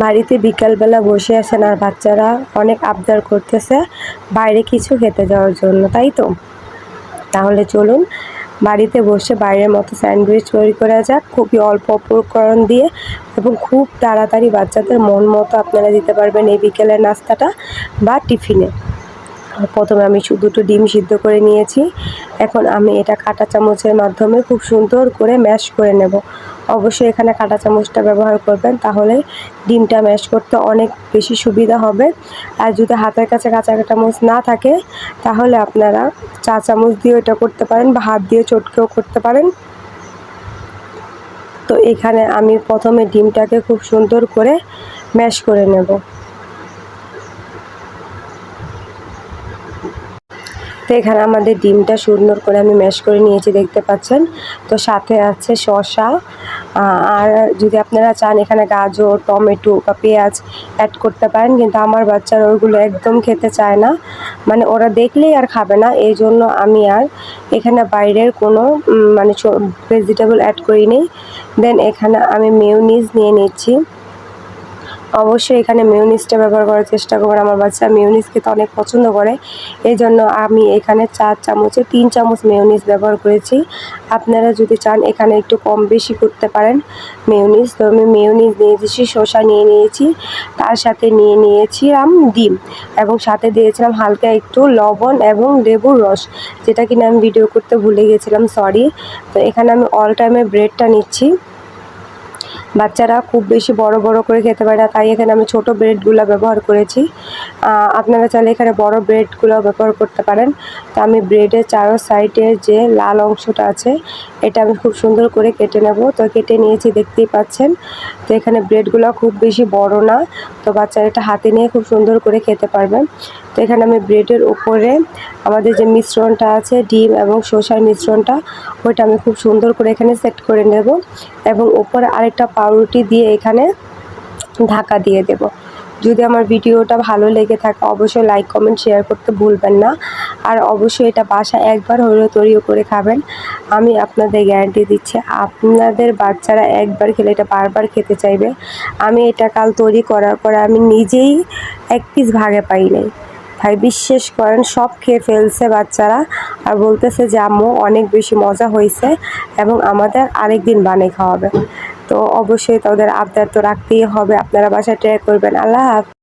বাড়িতে বিকালবেলা বসে আছেন আর বাচ্চারা অনেক আবদার করতেছে বাইরে কিছু খেতে যাওয়ার জন্য, তাই তো? তাহলে চলুন বাড়িতে বসে বাইরের মতো স্যান্ডউইচ তৈরি করা যাক, খুবই অল্প উপকরণ দিয়ে এবং খুব তাড়াতাড়ি বাচ্চাদের মন মতো আপনারা দিতে পারবেন এই বিকেলের নাস্তাটা বা টিফিনে। প্রথমে আমি দুটো ডিম সিদ্ধ করে নিয়েছি। এখন আমি এটা কাঁটা চামচের মাধ্যমে খুব সুন্দর করে ম্যাশ করে নেব। অবশ্যই এখানে কাঁটা চামচটা ব্যবহার করবেন, তাহলে ডিমটা ম্যাশ করতে অনেক বেশি সুবিধা হবে। আর যদি হাতের কাছে কাঁচা চামচ না থাকে তাহলে আপনারা চা চামচ দিয়ে এটা করতে পারেন বা হাত দিয়ে চটকেও করতে পারেন। তো এখানে আমি প্রথমে ডিমটাকে খুব সুন্দর করে ম্যাশ করে নেব। তো এখানে আমাদের ডিমটা সুন্দর করে আমি ম্যাশ করে নিয়েছি, দেখতে পাচ্ছেন। তো সাথে আছে শসা, আর যদি আপনারা চান এখানে গাজর, টমেটো বা পেঁয়াজ অ্যাড করতে পারেন, কিন্তু আমার বাচ্চারা ওইগুলো একদম খেতে চায় না, মানে ওরা দেখলেই আর খাবে না। এই জন্য আমি আর এখানে বাইরের কোনো ভেজিটেবল অ্যাড করিনি। দেন এখানে আমি মেয়োনিজ নিয়ে নিচ্ছি। অবশ্যই এখানে মেয়োনিজটা ব্যবহার করার চেষ্টা করবেন, আমার বাচ্চা মেয়োনিজ খেতে অনেক পছন্দ করে। এই জন্য আমি এখানে 4 চামচে 3 চামচ মেয়োনিজ ব্যবহার করেছি। আপনারা যদি চান এখানে একটু কম বেশি করতে পারেন মেয়োনিজ। তো আমি মেয়োনিজ নিয়ে নিয়েছি, শসা নিয়ে নিয়েছি, তার সাথে নিয়ে নিয়েছিলাম ডিম এবং সাথে দিয়েছিলাম হালকা একটু লবণ এবং লেবুর রস, যেটা কিনা আমি ভিডিও করতে ভুলে গেছিলাম, সরি। তো এখানে আমি অল টাইমে ব্রেডটা নিচ্ছি। বাচ্চারা খুব বেশি বড় বড় করে খেতে পারে না, তাই এখানে আমি ছোট ব্রেডগুলো ব্যবহার করেছি। আপনারা চাইলে এখানে বড় ব্রেডগুলো ব্যবহার করতে পারেন। তো আমি ব্রেডের চারো সাইডের যে লাল অংশটা আছে এটা আমি খুব সুন্দর করে কেটে নেব। তো কেটে নিয়েছি, দেখতেই পাচ্ছেন। তো এখানে ব্রেডগুলো খুব বেশি বড় না, তো বাচ্চারা এটা হাতে নিয়ে খুব সুন্দর করে খেতে পারবেন। তো এখানে আমি ব্রেডের উপরে আমাদের যে মিশ্রণটা আছে ডিম এবং শসার মিশ্রণটা, ওইটা আমি খুব সুন্দর করে এখানে সেট করে নেব এবং উপরে আরেকটা পাউরুটি দিয়ে এখানে ঢাকা দিয়ে দেব। যদি আমার ভিডিওটা ভালো লেগে থাকে অবশ্যই লাইক কমেন্ট শেয়ার করতে ভুলবেন না। আর অবশ্যই এটা বাসায় একবার হলেও তৈরি করে খাবেন। আমি আপনাদের গ্যারান্টি দিচ্ছি আপনাদের বাচ্চারা একবার খেলে এটা বারবার খেতে চাইবে। আমি এটা কাল তৈরি করার পরে আমি নিজেই এক পিস ভাগে পাই নাই ভাই, বিশ্বাস করেন সব খেয়ে ফেলছে বাচ্চারা, আর বলতেছে যে আম্মু অনেক বেশি মজা হয়েছে এবং আমাদের আরেকদিন বানিয়ে খাওয়াবে। তো অবশ্যই তাদের আবদার তো রাখতেই হবে, আপনারা বাসায় ট্রাই করবেন। আল্লাহ হাফেজ।